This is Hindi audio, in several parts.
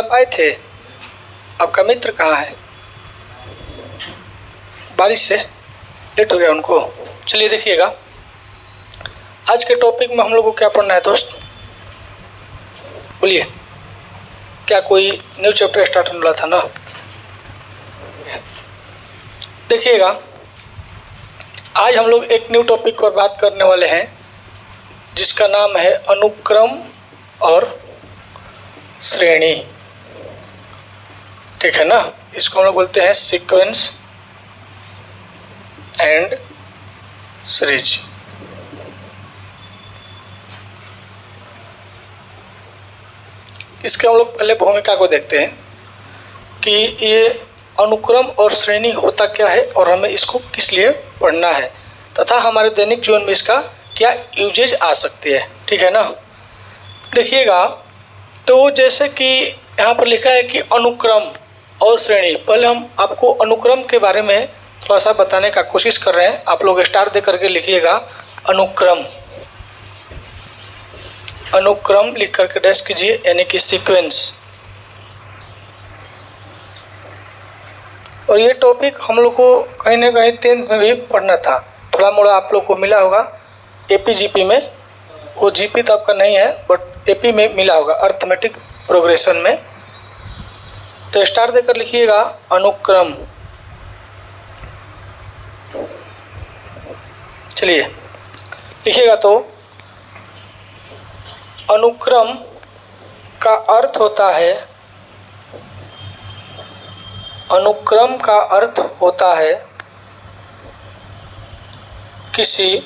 आप आए थे, आपका मित्र कहाँ है? बारिश से लेट हो गया उनको। चलिए देखिएगा, आज के टॉपिक में हम लोग को क्या पढ़ना है दोस्त, बोलिए। क्या कोई न्यू चैप्टर स्टार्ट होने वाला था ना? देखिएगा, आज हम लोग एक न्यू टॉपिक पर बात करने वाले हैं जिसका नाम है अनुक्रम और श्रेणी। ठीक है ना? इसको हम लोग बोलते हैं सीक्वेंस एंड सीरीज। इसके हम लोग पहले भूमिका को देखते हैं कि ये अनुक्रम और श्रेणी होता क्या है और हमें इसको किस लिए पढ़ना है तथा हमारे दैनिक जीवन में इसका क्या यूजेज आ सकती है। ठीक है ना? देखिएगा, तो जैसे कि यहाँ पर लिखा है कि अनुक्रम और श्रेणी। पहले हम आपको अनुक्रम के बारे में थोड़ा सा बताने का कोशिश कर रहे हैं। आप लोग स्टार दे करके लिखिएगा अनुक्रम। अनुक्रम लिख करके डैश कीजिए, यानी कि सीक्वेंस। और ये टॉपिक हम लोग को कहीं ना कहीं 10th में भी पढ़ना था। थोड़ा मोड़ा आप लोग को मिला होगा एपी जीपी में। वो जीपी तो आपका नहीं है, बट एपी में मिला होगा अर्थमेटिक प्रोग्रेशन में। तो स्टार देकर लिखिएगा अनुक्रम। चलिए लिखिएगा, तो अनुक्रम का अर्थ होता है, अनुक्रम का अर्थ होता है किसी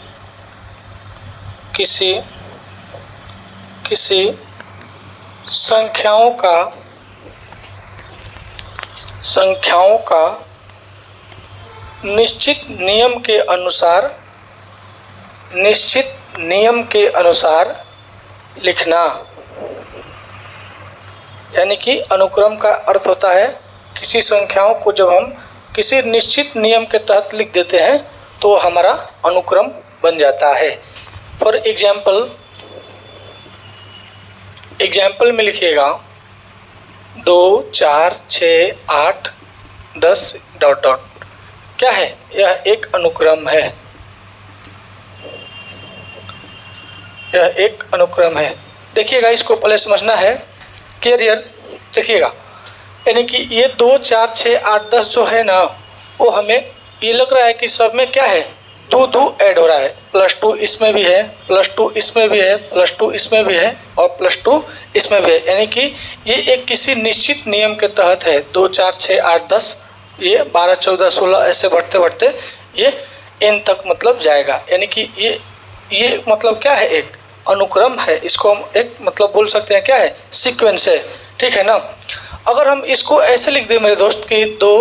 संख्याओं का निश्चित नियम के अनुसार लिखना। यानी कि अनुक्रम का अर्थ होता है किसी संख्याओं को जब हम किसी निश्चित नियम के तहत लिख देते हैं तो हमारा अनुक्रम बन जाता है। फॉर एग्जाम्पल में लिखिएगा 2 4 6 8 10 ... क्या है? यह एक अनुक्रम है। यह एक अनुक्रम है। देखिएगा, इसको पहले समझना है क्लियर। देखिएगा, यानी कि ये 2 4 6 8 10 जो है ना, वो हमें ये लग रहा है कि सब में क्या है, 2 ऐड हो रहा है। +2 इसमें भी है, +2 इसमें भी है, +2 इसमें भी है और +2 इसमें भी है। यानी कि ये एक किसी निश्चित नियम के तहत है। 2 4 6 8 10, ये 12 14 16 ऐसे बढ़ते बढ़ते ये n तक मतलब जाएगा। यानी कि ये मतलब क्या है, एक अनुक्रम है। इसको हम एक मतलब बोल सकते हैं क्या है, सीक्वेंस है। ठीक है ना? अगर हम इसको ऐसे लिख दें मेरे दोस्त कि 2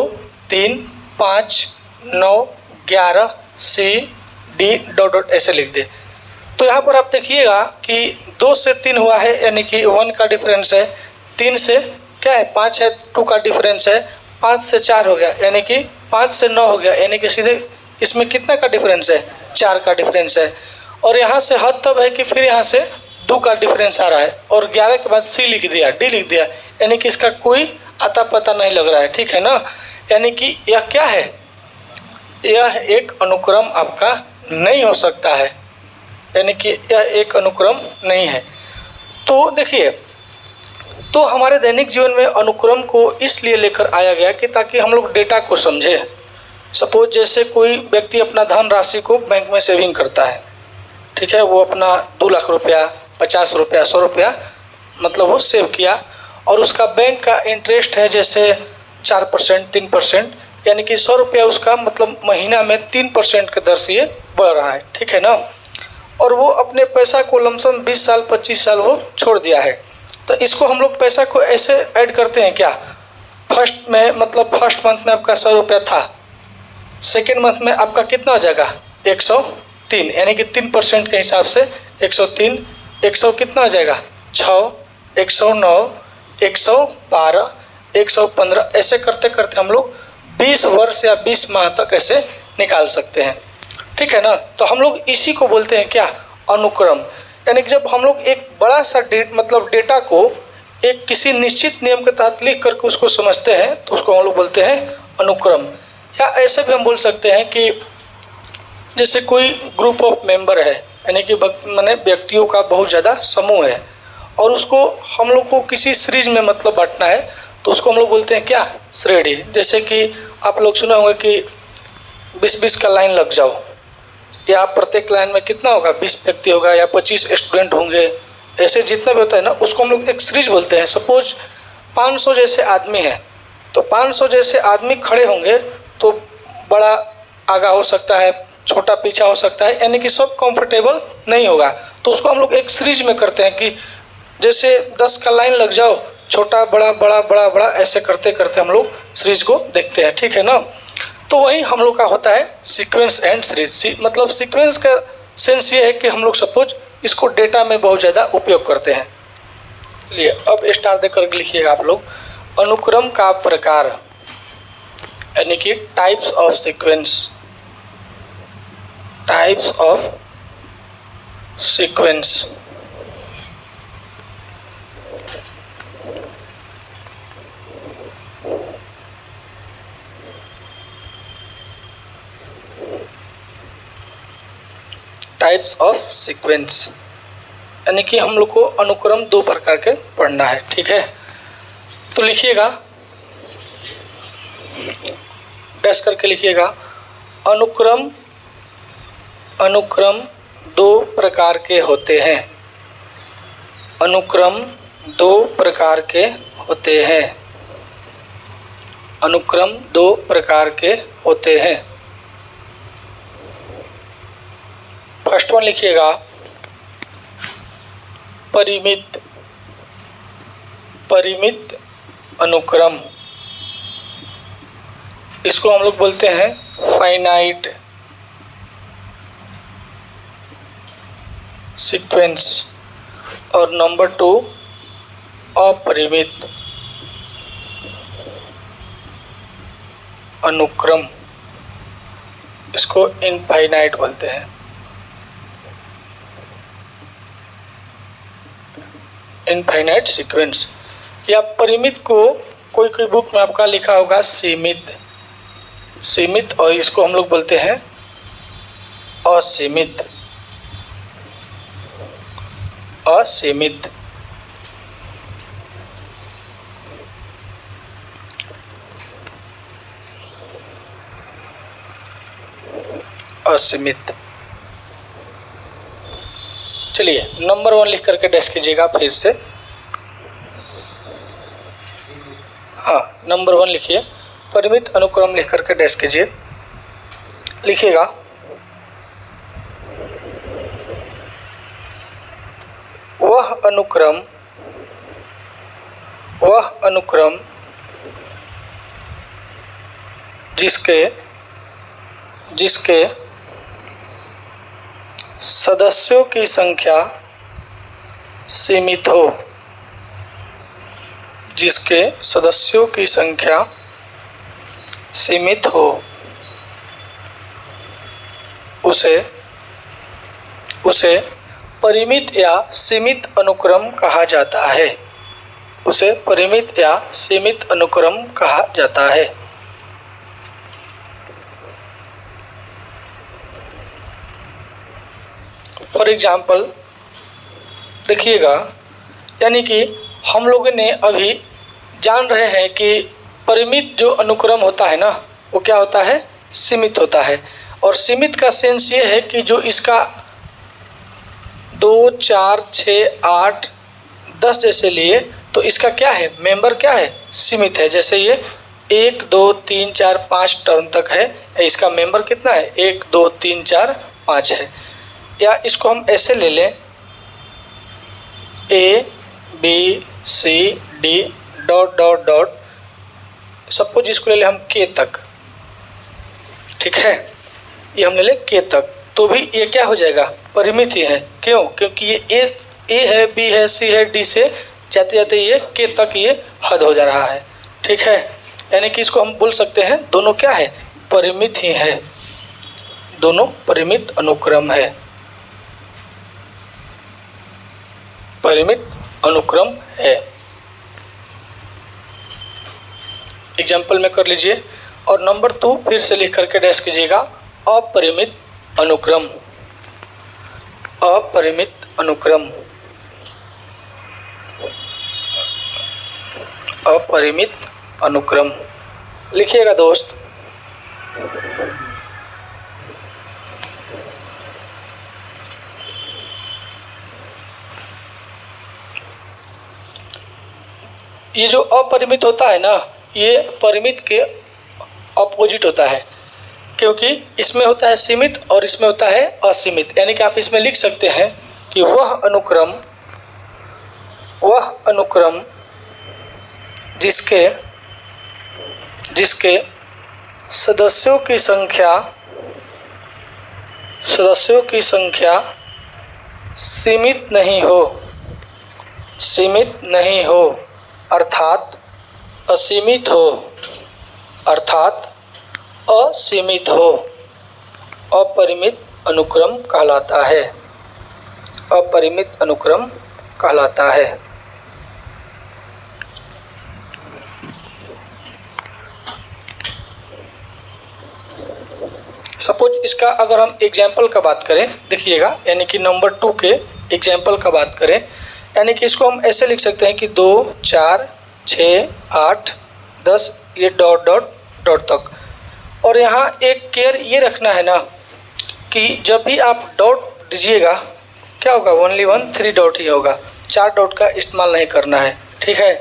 3 5 9 11 C D ... ऐसे लिख दे, तो यहाँ पर आप देखिएगा कि 2 से 3 हुआ है, यानी कि 1 का डिफरेंस है। 3 से क्या है, 5 है, 2 का डिफरेंस है। 5 से 4 हो गया, यानी कि 5 से 9 हो गया, यानी कि सीधे इसमें कितना का डिफरेंस है, 4 का डिफरेंस है। और यहाँ से हद तब है कि फिर यहाँ से 2 का डिफरेंस आ रहा है और 11 के बाद C लिख दिया, D लिख दिया, यानी कि इसका कोई अता पता नहीं लग रहा है। ठीक है ना? यानी कि यह क्या है, यह एक अनुक्रम आपका नहीं हो सकता है। यानी कि यह एक अनुक्रम नहीं है। तो देखिए, तो हमारे दैनिक जीवन में अनुक्रम को इसलिए लेकर आया गया कि ताकि हम लोग डेटा को समझें। सपोज जैसे कोई व्यक्ति अपना धन राशि को बैंक में सेविंग करता है। ठीक है, वो अपना 2 लाख रुपया, 50 रुपया, 100 रुपया मतलब वो सेव किया और उसका बैंक का इंटरेस्ट है जैसे 4% 3%, यानी कि 100 रुपया उसका मतलब महीना में 3% के दर से ये बढ़ रहा है। ठीक है ना? और वो अपने पैसा को लमसम 20 साल 25 साल वो छोड़ दिया है। तो इसको हम लोग पैसा को ऐसे ऐड करते हैं क्या, फर्स्ट मंथ में आपका 100 रुपया था, सेकेंड मंथ में आपका कितना हो जाएगा, 103, यानी कि 3% के हिसाब से 103, 100 कितना हो जाएगा, 6, 109, 112, 115, ऐसे करते करते हम लोग 20 वर्ष या 20 माह तक ऐसे निकाल सकते हैं। ठीक है ना? तो हम लोग इसी को बोलते हैं क्या, अनुक्रम। यानी कि जब हम लोग एक बड़ा सा डेटा को एक किसी निश्चित नियम के तहत लिख करके उसको समझते हैं तो उसको हम लोग बोलते हैं अनुक्रम। या ऐसे भी हम बोल सकते हैं कि जैसे कोई ग्रुप ऑफ मेंबर है, यानी कि माने व्यक्तियों का बहुत ज़्यादा समूह है और उसको हम लोग को किसी सीरीज में मतलब बांटना है तो उसको हम लोग बोलते हैं क्या, श्रेणी। जैसे कि आप लोग सुना होगा कि 20-20 का लाइन लग जाओ, या प्रत्येक लाइन में कितना होगा, 20 व्यक्ति होगा या 25 स्टूडेंट होंगे, ऐसे जितना भी होता है ना उसको हम लोग एक सीरीज बोलते हैं। सपोज 500 जैसे आदमी हैं तो 500 जैसे आदमी खड़े होंगे तो बड़ा आगा हो सकता है, छोटा पीछा हो सकता है, यानी कि सब कंफर्टेबल नहीं होगा। तो उसको हम लोग एक सीरीज में करते हैं कि जैसे 10 का लाइन लग जाओ, छोटा बड़ा बड़ा बड़ा बड़ा ऐसे करते करते हम लोग सीरीज को देखते हैं, ठीक है ना। तो वही हम लोग का होता है सीक्वेंस एंड सीरीज। मतलब सीक्वेंस का सेंस ये है कि हम लोग सपोज इसको डेटा में बहुत ज़्यादा उपयोग करते हैं। चलिए अब स्टार देकर लिखिएगा आप लोग, अनुक्रम का प्रकार यानी कि types of sequence, types of sequence. Types of sequence यानी कि हम लोग को अनुक्रम 2 प्रकार के पढ़ना है, ठीक है। तो लिखिएगा, डैश करके लिखिएगा, अनुक्रम 2 प्रकार के होते हैं। अनुक्रम 2 प्रकार के होते हैं। अनुक्रम 2 प्रकार के होते हैं। फर्स्ट वन लिखिएगा, परिमित, परिमित अनुक्रम। इसको हम लोग बोलते हैं फाइनाइट सीक्वेंस। और नंबर 2 अपरिमित अनुक्रम, इसको इनफाइनाइट बोलते हैं। Infinite sequence. या परिमित को कोई कोई बुक में आपका लिखा होगा सीमित, सीमित, और इसको हम लोग बोलते हैं असीमित, असीमित। असीमित। चलिए नंबर 1 लिख करके डैश कीजिएगा फिर से। हाँ, नंबर 1 लिखिए, परिमित अनुक्रम लिख करके डैश कीजिए। लिखिएगा, वह अनुक्रम जिसके सदस्यों की संख्या सीमित हो, जिसके सदस्यों की संख्या सीमित हो, उसे परिमित या सीमित अनुक्रम कहा जाता है। उसे परिमित या सीमित अनुक्रम कहा जाता है। फॉर एग्जाम्पल देखिएगा, यानी कि हम लोगों ने अभी जान रहे हैं कि परिमित जो अनुक्रम होता है ना वो क्या होता है, सीमित होता है। और सीमित का सेंस ये है कि जो इसका 2, 4, 6, 8, 10 जैसे लिए तो इसका क्या है, मेंबर क्या है, सीमित है। जैसे ये 1, 2, 3, 4, 5 टर्म तक है, इसका मेंबर कितना है, 1, 2, 3, 4, 5 है। या इसको हम ऐसे ले लें, A, B, C, D dot dot dot, suppose इसको ले लें हम K तक, ठीक है, ये हम ले लें K तक, तो भी ये क्या हो जाएगा, परिमित ही है। क्यों, क्योंकि ये A है, B है, C है, D से जाते जाते ये K तक ये हद हो जा रहा है, ठीक है। यानी कि इसको हम बोल सकते हैं दोनों क्या है, परिमित ही है, दोनों परिमित अनुक्रम है, परिमित अनुक्रम है। एग्जाम्पल में कर लीजिए। और नंबर 2 फिर से लिख करके डैश कीजिएगा, अपरिमित अनुक्रम, अपरिमित अनुक्रम, अपरिमित अनुक्रम लिखिएगा दोस्त। ये जो अपरिमित होता है ना, ये परिमित के अपोजिट होता है, क्योंकि इसमें होता है सीमित और इसमें होता है असीमित। यानी कि आप इसमें लिख सकते हैं कि वह अनुक्रम जिसके सदस्यों की संख्या सीमित नहीं हो अर्थात असीमित हो, अपरिमित अनुक्रम कहलाता है, अपरिमित अनुक्रम कहलाता है। सपोज इसका अगर हम एग्जाम्पल का बात करें, देखिएगा, यानी कि नंबर 2 के एग्जाम्पल का बात करें, यानी कि इसको हम ऐसे लिख सकते हैं कि 2 4 6 8 10 ये डॉट डॉट डॉट तक। और यहाँ एक केयर ये रखना है ना कि जब भी आप डॉट दीजिएगा क्या होगा, ओनली 1 3 डॉट ही होगा, 4 डॉट का इस्तेमाल नहीं करना है, ठीक है।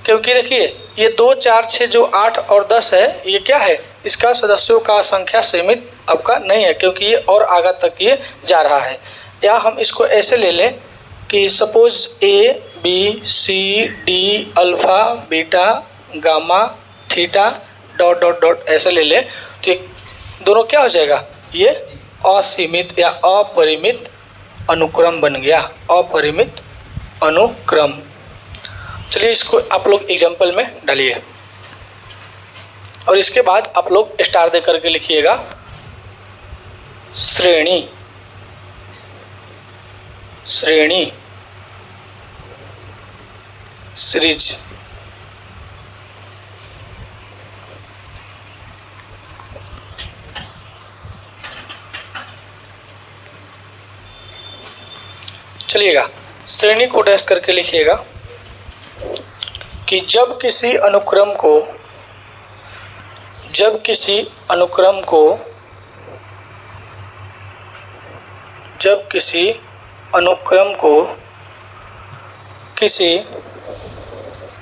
क्योंकि देखिए ये 2 4 6 जो 8 और 10 है, ये क्या है, इसका सदस्यों का संख्या सीमित आपका नहीं है, क्योंकि ये और आगे तक ये जा रहा है। या हम इसको ऐसे ले लें कि suppose A B C D alpha beta gamma theta dot dot dot ऐसे ले लें, तो ये दोनों क्या हो जाएगा, ये असीमित या अपरिमित अनुक्रम बन गया, अपरिमित अनुक्रम। चलिए इसको आप लोग एग्जाम्पल में डालिए और इसके बाद आप लोग स्टार दे करके लिखिएगा श्रेणी, श्रेणी, सीरीज। चलिएगा श्रेणी को डैश करके लिखिएगा कि जब किसी अनुक्रम को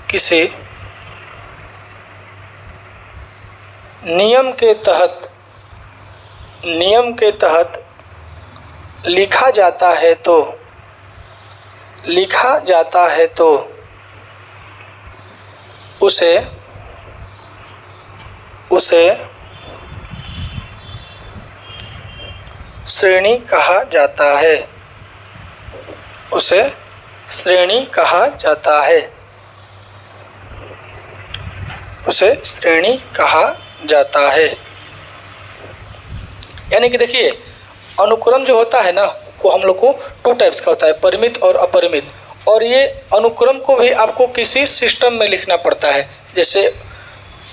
किसी नियम के तहत लिखा जाता है तो उसे श्रेणी कहा जाता है, उसे श्रेणी कहा जाता है, उसे श्रेणी कहा जाता है। यानी कि देखिए अनुक्रम जो होता है ना, वो हम लोग को 2 टाइप्स का होता है, परिमित और अपरिमित। और ये अनुक्रम को भी आपको किसी सिस्टम में लिखना पड़ता है। जैसे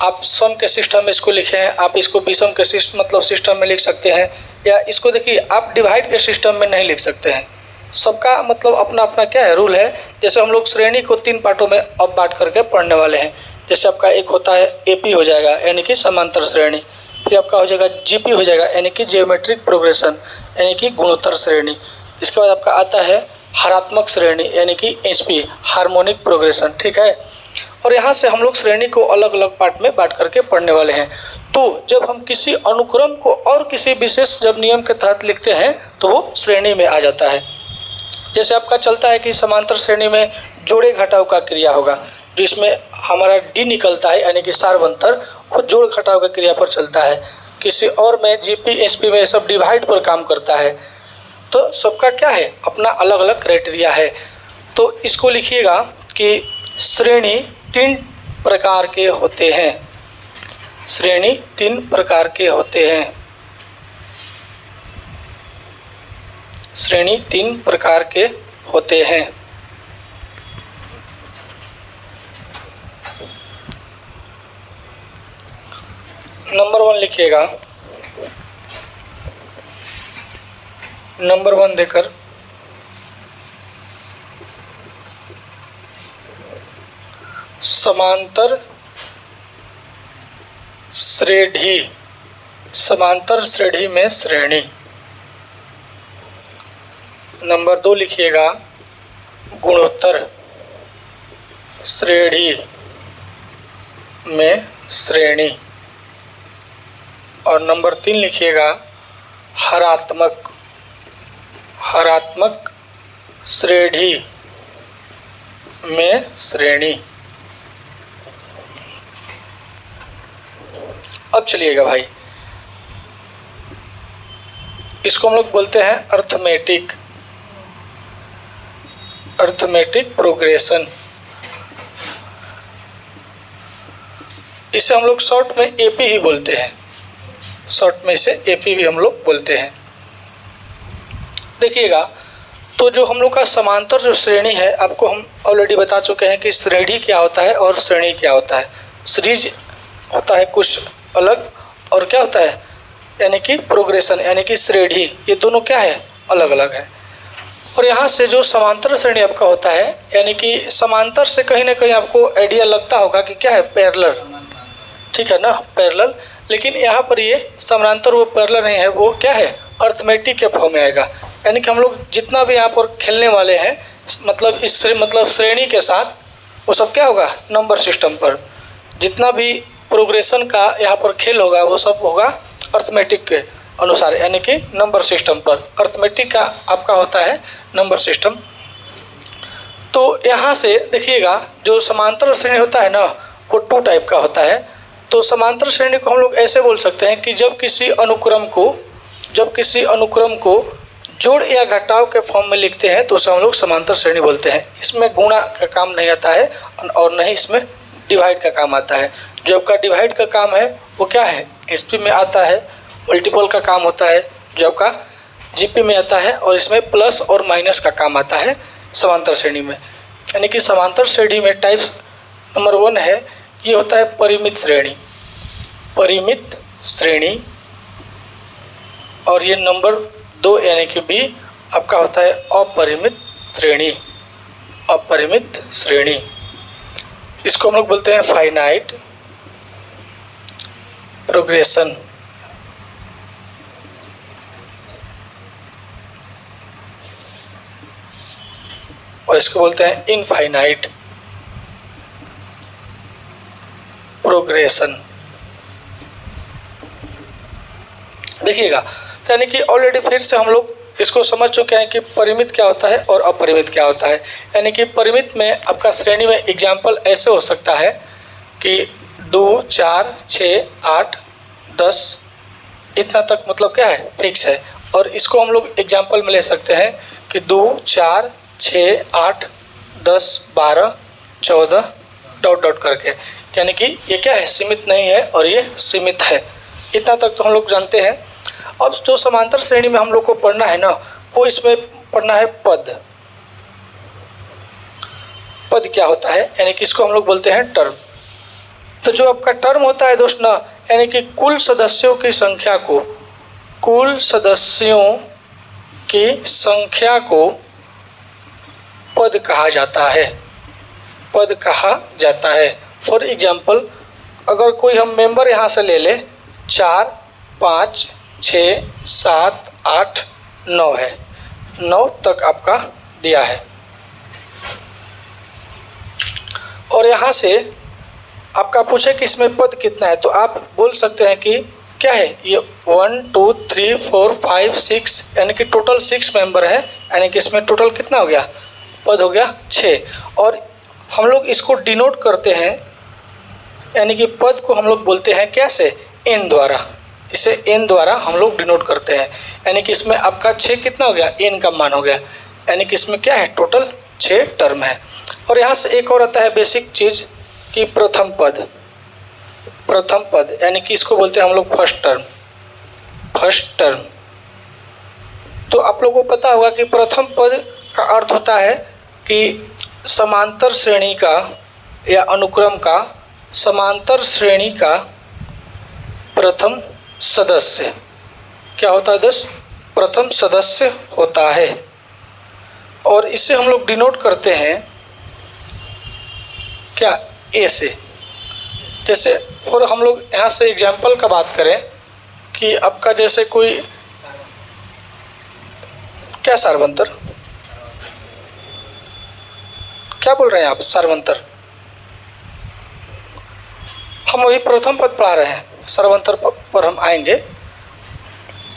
आप सम के सिस्टम में इसको लिखे हैं, आप इसको विषम के सिस्टम में लिख सकते हैं, या इसको देखिए आप डिवाइड के सिस्टम में नहीं लिख सकते हैं। सबका मतलब अपना अपना क्या है, रूल है। जैसे हम लोग श्रेणी को 3 पार्टों में अब बांट करके पढ़ने वाले हैं। जैसे आपका एक होता है AP हो जाएगा, यानी कि समांतर श्रेणी। फिर आपका हो जाएगा GP हो जाएगा, यानी कि जियोमेट्रिक प्रोग्रेशन, यानी कि गुणोत्तर श्रेणी। इसके बाद आपका आता है हरात्मक श्रेणी, यानी कि HP हार्मोनिक प्रोग्रेशन, ठीक है। और यहाँ से हम लोग श्रेणी को अलग अलग पार्ट में बांट करके पढ़ने वाले हैं। तो जब हम किसी अनुक्रम को और किसी विशेष जब नियम के तहत लिखते हैं तो वो श्रेणी में आ जाता है। जैसे आपका चलता है कि समांतर श्रेणी में जोड़े घटाव का क्रिया होगा, जो इसमें हमारा D निकलता है, यानी कि सार्वंतर, वो जोड़ घटाव का क्रिया पर चलता है। किसी और में GP SP में सब डिवाइड पर काम करता है। तो सबका क्या है, अपना अलग अलग क्राइटेरिया है। तो इसको लिखिएगा कि श्रेणी 3 प्रकार के होते हैं, श्रेणी 3 प्रकार के होते हैं, श्रेणी 3 प्रकार के होते हैं। नंबर 1 लिखिएगा, नंबर 1 देकर समांतर श्रेणी, समांतर श्रेणी में श्रेणी। नंबर 2 लिखिएगा गुणोत्तर श्रेणी में श्रेणी। और नंबर 3 लिखिएगा हरात्मक, हरात्मक श्रेणी में श्रेणी। अब चलिएगा भाई, इसको हम लोग बोलते हैं अर्थमेटिक, अर्थमेटिक प्रोग्रेशन। इसे हम लोग शॉर्ट में एपी ही बोलते हैं, शॉर्ट में इसे एपी भी हम लोग बोलते हैं। देखिएगा, तो जो हम लोग का समांतर जो श्रेणी है, आपको हम ऑलरेडी बता चुके हैं कि श्रेणी क्या होता है और श्रेणी क्या होता है। सीरीज होता है कुछ अलग, और क्या होता है यानी कि प्रोग्रेशन यानी कि श्रेणी, ये दोनों क्या है, अलग अलग है। और यहाँ से जो समांतर श्रेणी आपका होता है, यानी कि समांतर से कहीं ना कहीं आपको आइडिया लगता होगा कि क्या है, पैरेलल, ठीक है ना, पैरेलल। लेकिन यहाँ पर ये समांतर वो पैरेलल नहीं है, वो क्या है, अर्थमेटिक के फॉर्म में आएगा। यानी कि हम लोग जितना भी यहाँ पर खेलने वाले हैं, मतलब इस श्रेणी के साथ, वो सब क्या होगा, नंबर सिस्टम पर। जितना भी प्रोग्रेशन का यहाँ पर खेल होगा वो सब होगा अर्थमेटिक के अनुसार, यानी कि नंबर सिस्टम पर। अर्थमेटिक का आपका होता है नंबर सिस्टम। तो यहाँ से देखिएगा, जो समांतर श्रेणी होता है ना, वो 2 टाइप का होता है। तो समांतर श्रेणी को हम लोग ऐसे बोल सकते हैं कि जब किसी अनुक्रम को जोड़ या घटाव के फॉर्म में लिखते हैं तो उसे हम लोग समांतर श्रेणी बोलते हैं। इसमें गुणा का काम नहीं आता है और नहीं इसमें डिवाइड का काम आता है। जो आपका डिवाइड का काम है वो क्या है, एसपी में आता है। मल्टीपल का काम होता है जो आपका जीपी में आता है, और इसमें प्लस और माइनस का काम आता है समांतर श्रेणी में। यानी कि समांतर श्रेणी में टाइप्स नंबर 1 है, ये होता है परिमित श्रेणी, परिमित श्रेणी। और ये नंबर 2 यानी कि बी आपका होता है अपरिमित श्रेणी, अपरिमित श्रेणी। इसको हम लोग बोलते हैं फाइनाइट प्रोग्रेशन। और इसको बोलते हैं इनफाइनाइट प्रोग्रेशन। देखिएगा, तो यानी कि ऑलरेडी फिर से हम लोग इसको समझ चुके हैं कि परिमित क्या होता है और अपरिमित क्या होता है। यानी कि परिमित में आपका श्रेणी में एग्जाम्पल ऐसे हो सकता है कि 2, 4, 6, 8, 10 इतना तक, मतलब क्या है, फिक्स है। और इसको हम लोग एग्जाम्पल में ले सकते हैं कि 2, 4, 6, 8, 10, 12, 14 डॉट डॉट करके। यानी कि ये क्या है, सीमित नहीं है और ये सीमित है। इतना तक तो हम लोग जानते हैं। अब जो समांतर श्रेणी में हम लोग को पढ़ना है ना, वो इसमें पढ़ना है पद। पद क्या होता है, यानी कि इसको हम लोग बोलते हैं टर्म। तो जो आपका टर्म होता है दोस्त ना, यानी कि कुल सदस्यों की संख्या को, कुल सदस्यों की संख्या को पद कहा जाता है, पद कहा जाता है। फॉर एग्जाम्पल, अगर कोई हम मेंबर यहाँ से ले ले, 4, 5, 6, 7, 8, 9 है, 9 तक आपका दिया है। और यहाँ से आपका पूछे कि इसमें पद कितना है, तो आप बोल सकते हैं कि क्या है, ये 1, 2, 3, 4, 5, 6, यानी कि टोटल 6 मेंबर है। यानी कि इसमें टोटल कितना हो गया, पद हो गया 6। और हम लोग इसको डिनोट करते हैं, यानी कि पद को हम लोग बोलते हैं कैसे, n द्वारा। इसे n द्वारा हम लोग डिनोट करते हैं। यानी कि इसमें आपका 6 कितना हो गया, n का मान हो गया। यानी कि इसमें क्या है, टोटल 6 टर्म है। और यहाँ से एक और आता है बेसिक चीज़ कि प्रथम पद, प्रथम पद यानी कि इसको बोलते हैं हम लोग फर्स्ट टर्म, फर्स्ट टर्म। तो आप लोगों को पता होगा कि प्रथम पद का अर्थ होता है कि समांतर श्रेणी का या अनुक्रम का, समांतर श्रेणी का प्रथम सदस्य क्या होता है दोस्त, प्रथम सदस्य होता है। और इसे हम लोग डिनोट करते हैं क्या, ए से। जैसे और हम लोग यहाँ से एग्जाम्पल का बात करें कि आपका जैसे कोई क्या सार्वंतर, क्या बोल रहे हैं आप, सार्वंतर। हम अभी प्रथम पद पढ़ा रहे हैं, सार्वंतर पर हम आएंगे।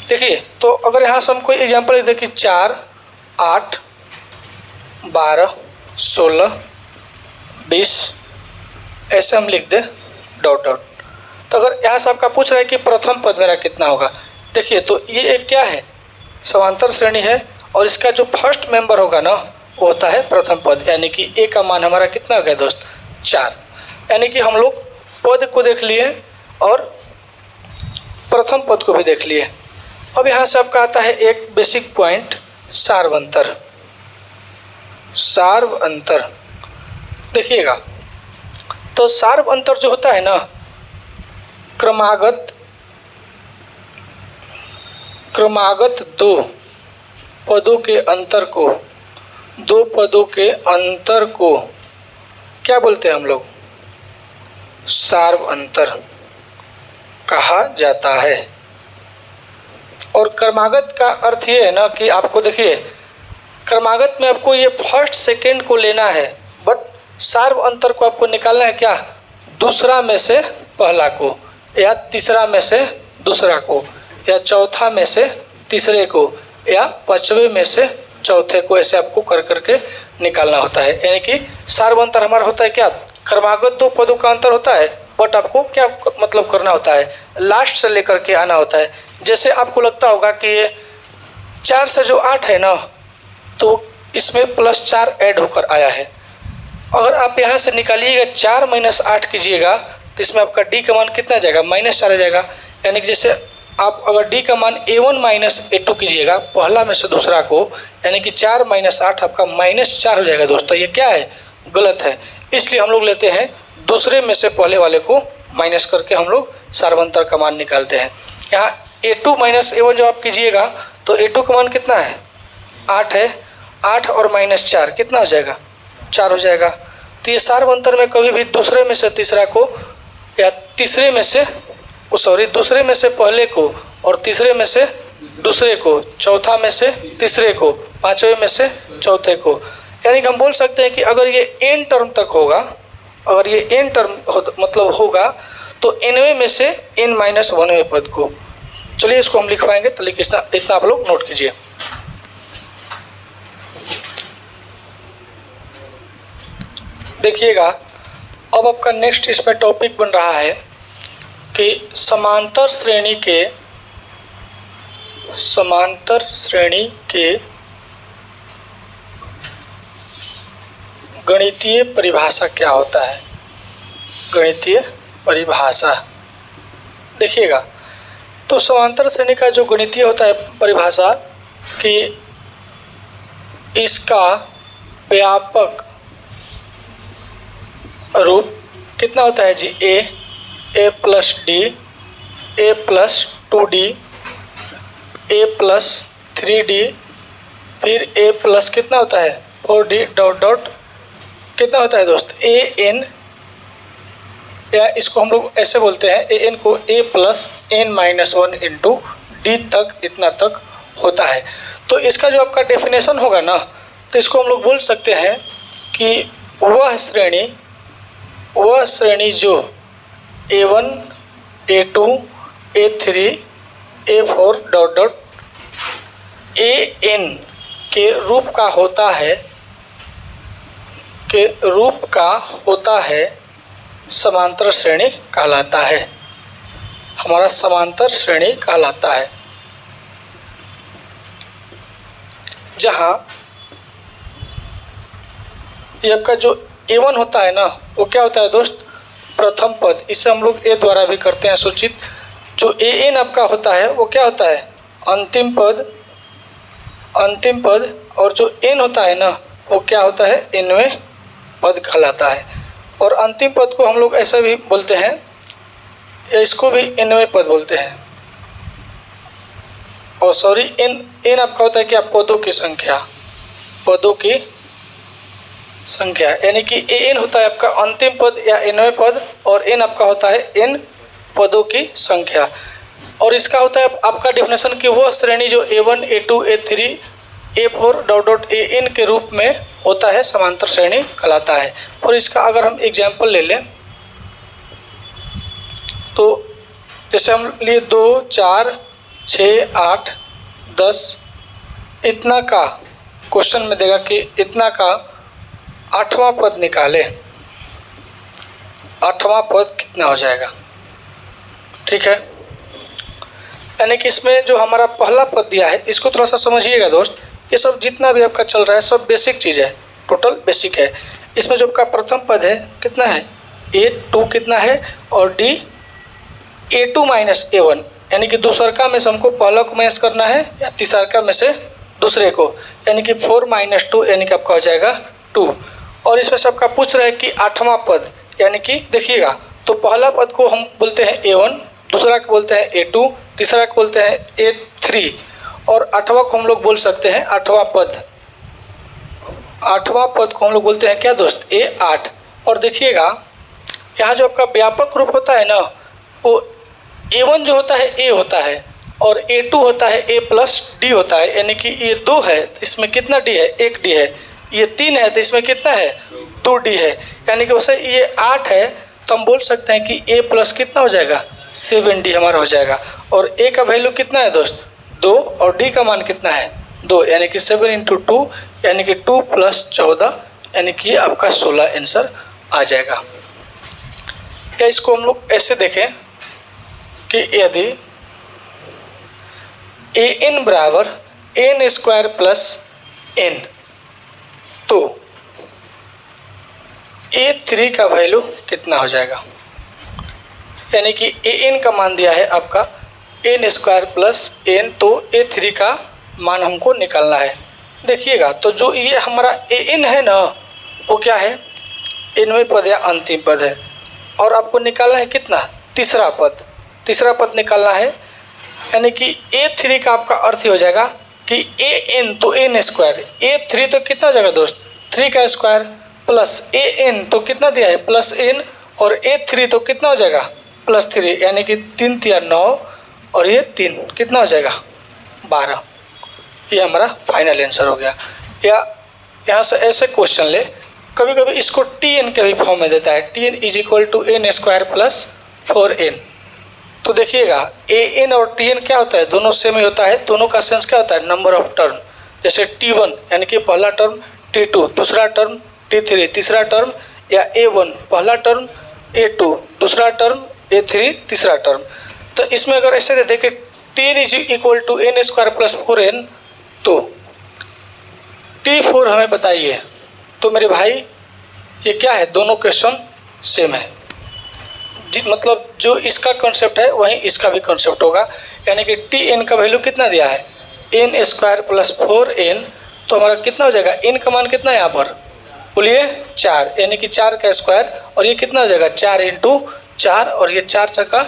देखिए तो अगर यहाँ से हम कोई एग्जाम्पल दें कि 4, 8, 12, 16, 20 ऐसे हम लिख दें डॉट डॉट। तो अगर यहाँ से आपका पूछ रहा है कि प्रथम पद मेरा कितना होगा, देखिए तो ये एक क्या है, समांतर श्रेणी है और इसका जो फर्स्ट मेंबर होगा ना वो होता है प्रथम पद, यानी कि ए का मान हमारा कितना हो गया दोस्त, 4। यानी कि हम लोग पद को देख लिए और प्रथम पद को भी देख लिए। अब यहाँ से आपका आता है एक बेसिक पॉइंट, सार्वंतर। सार्वंतर देखिएगा तो सार्वंतर जो होता है ना, क्रमागत दो पदों के अंतर को, दो पदों के अंतर को क्या बोलते हैं हम लोग, सार्वंतर कहा जाता है। और क्रमागत का अर्थ ये है ना कि आपको देखिए क्रमागत में आपको ये फर्स्ट सेकंड को लेना है, बट सार्वंतर को आपको निकालना है क्या, दूसरा में से पहला को, या तीसरा में से दूसरा को, या चौथा में से तीसरे को, या पांचवें में से चौथे को, ऐसे आपको कर करके निकालना होता है। यानी कि सार्वंतर हमारा होता है क्या, क्रमागत दो पदों का अंतर होता है, बट आपको क्या मतलब करना होता है, लास्ट से लेकर के आना होता है। जैसे आपको लगता होगा कि ये 4 से जो 8 है ना, तो इसमें +4 ऐड होकर आया है। अगर आप यहाँ से निकालिएगा 4 - 8 कीजिएगा तो इसमें आपका डी का मान कितना जाएगा, -4 आ जाएगा। यानी कि जैसे आप अगर डी का मान A1 - A2 कीजिएगा पहला में से दूसरा को, यानी कि 4 - 8 आपका -4 हो जाएगा दोस्तों। ये क्या है, गलत है। इसलिए हम लोग लेते हैं दूसरे में से पहले वाले को माइनस करके हम लोग सार्वंतर का मान निकालते हैं। यहाँ A2 - A1 जब आप कीजिएगा तो A2 का मान कितना है, 8 है, 8 और -4 कितना हो जाएगा, 4 हो जाएगा। तो ये सार्वंतर में कभी भी दूसरे में से तीसरा को, या तीसरे में से दूसरे में से पहले को, और तीसरे में से दूसरे को, चौथा में से तीसरे को, पांचवें में से चौथे को, यानी कि हम बोल सकते हैं कि अगर ये n टर्म तक होगा, अगर ये n टर्म मतलब होगा तो nवें में से n - 1वें पद को। चलिए इसको हम लिखवाएंगे, तो इतना आप लोग नोट कीजिए। देखिएगा अब आपका नेक्स्ट इसमें टॉपिक बन रहा है कि समांतर श्रेणी के गणितीय परिभाषा क्या होता है, गणितीय परिभाषा। देखिएगा तो समांतर श्रेणी का जो गणितीय होता है परिभाषा कि इसका व्यापक रूप कितना होता है जी, a + d, a + 2d, a + 3d, फिर a + कितना होता है 4d डॉट डॉट कितना होता है दोस्त, an, या इसको हम लोग ऐसे बोलते हैं an को a + n - 1 × d तक, इतना तक होता है। तो इसका जो आपका डेफिनेशन होगा ना, तो इसको हम लोग बोल सकते हैं कि वह श्रेणी जो a1, a2, a3, a4 dot dot an के रूप का होता है समांतर श्रेणी कहलाता है, हमारा समांतर श्रेणी कहलाता है। जहाँ ये आपका जो a1 होता है ना, वो क्या होता है दोस्त, प्रथम पद। इसे हम लोग a द्वारा भी करते हैं सूचित। जो an आपका होता है वो क्या होता है, अंतिम पद। और जो n होता है ना, वो क्या होता है, nवें पद कहलाता है। और अंतिम पद को हम लोग ऐसा भी बोलते हैं या इसको भी nवें पद बोलते हैं। और सॉरी n आपका होता है क्या, पदों की संख्या, पदों की संख्या, यानी कि an होता है आपका अंतिम पद या nवें पद, और n आपका होता है n पदों की संख्या। और इसका होता है आपका डेफिनेशन कि वह श्रेणी जो a1 a2 a3 a4 dot dot an के रूप में होता है समांतर श्रेणी कहलाता है। और इसका अगर हम एग्जाम्पल ले लें तो जैसे हम लिए 2 4 6 8 10 इतना का क्वेश्चन में देगा कि इतना का 8वां पद निकाले, 8वां पद कितना हो जाएगा, ठीक है। यानी कि इसमें जो हमारा पहला पद दिया है इसको थोड़ा सा समझिएगा दोस्त। ये सब जितना भी आपका चल रहा है सब बेसिक चीज़ है, टोटल बेसिक है। इसमें जो आपका प्रथम पद है कितना है, a2 कितना है, और d a2 माइनस a1, यानी कि दूसरका में से हमको पहला को माइनस करना है या तीसरका में से दूसरे को, यानी कि 4 माइनस 2 यानी कि आपका हो जाएगा 2। और इसमें से आपका पूछ रहा है कि 8वां पद, यानी कि देखिएगा तो पहला पद को हम बोलते हैं a1, दूसरा को बोलते हैं a2, तीसरा को बोलते हैं a3, और 8वां को हम लोग बोल सकते हैं 8वां पद, 8वां पद को हम लोग बोलते हैं क्या दोस्त, a8। और देखिएगा यहाँ जो आपका व्यापक रूप होता है ना, वो a1 जो होता है a होता है, और a2 होता है a प्लस d होता है, यानी कि ये 2 है तो इसमें कितना d है, 1 d है, ये 3 है तो इसमें कितना है, 2 d है, यानी कि वैसे ये 8 है तो हम बोल सकते हैं कि a प्लस कितना हो जाएगा, 7d हमारा हो जाएगा। और a का वैल्यू कितना है दोस्त, 2, और d का मान कितना है, 2, यानी कि 7 × 2 यानी कि 2 + 14, यानी कि आपका 16 आंसर आ जाएगा। क्या इसको हम लोग ऐसे देखें कि यदि an बराबर n² + n, तो a3 का वैल्यू कितना हो जाएगा, यानी कि an का मान दिया है आपका n² + n, तो a3 का मान हमको निकालना है। देखिएगा तो जो ये हमारा an है ना, वो क्या है, nवें पद या अंतिम पद है, और आपको निकालना है कितना, तीसरा पद निकालना है, यानी कि a3 का आपका अर्थ ही हो जाएगा कि an तो n², a3 तो कितना हो जाएगा दोस्त, 3 का स्क्वायर, प्लस an तो कितना दिया है, प्लस n, और a3 तो कितना हो जाएगा, +3, यानी कि 3 × 9, और ये 3 कितना हो जाएगा, 12। ये हमारा फाइनल आंसर हो गया। या यहाँ से ऐसे क्वेश्चन ले, कभी कभी इसको tn के भी फॉर्म में देता है, tn = n² + 4n। तो देखिएगा an और tn क्या होता है, दोनों सेम ही होता है, दोनों का सेंस क्या होता है, नंबर ऑफ टर्म। जैसे t1 यानी कि पहला टर्म, t2 दूसरा टर्म, t3 तीसरा टर्म, या a1 पहला टर्म, a2 दूसरा टर्म, a3 तीसरा टर्म। तो इसमें अगर ऐसे दे दें कि tn = n² + 4n, तो t4 हमें बताइए, तो मेरे भाई ये क्या है, दोनों क्वेश्चन सेम है, मतलब जो इसका कॉन्सेप्ट है वहीं इसका भी कॉन्सेप्ट होगा। यानी कि tn का वैल्यू कितना दिया है, n² + 4n, तो हमारा कितना हो जाएगा, n का मान कितना है यहाँ पर, बोलिए 4, यानी कि 4 का स्क्वायर, और ये कितना हो जाएगा, 4 × 4, और ये 4 × 4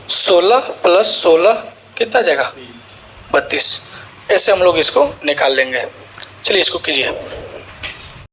= 16 + 16 कितना आ जाएगा, 32। ऐसे हम लोग इसको निकाल लेंगे। चलिए इसको कीजिए।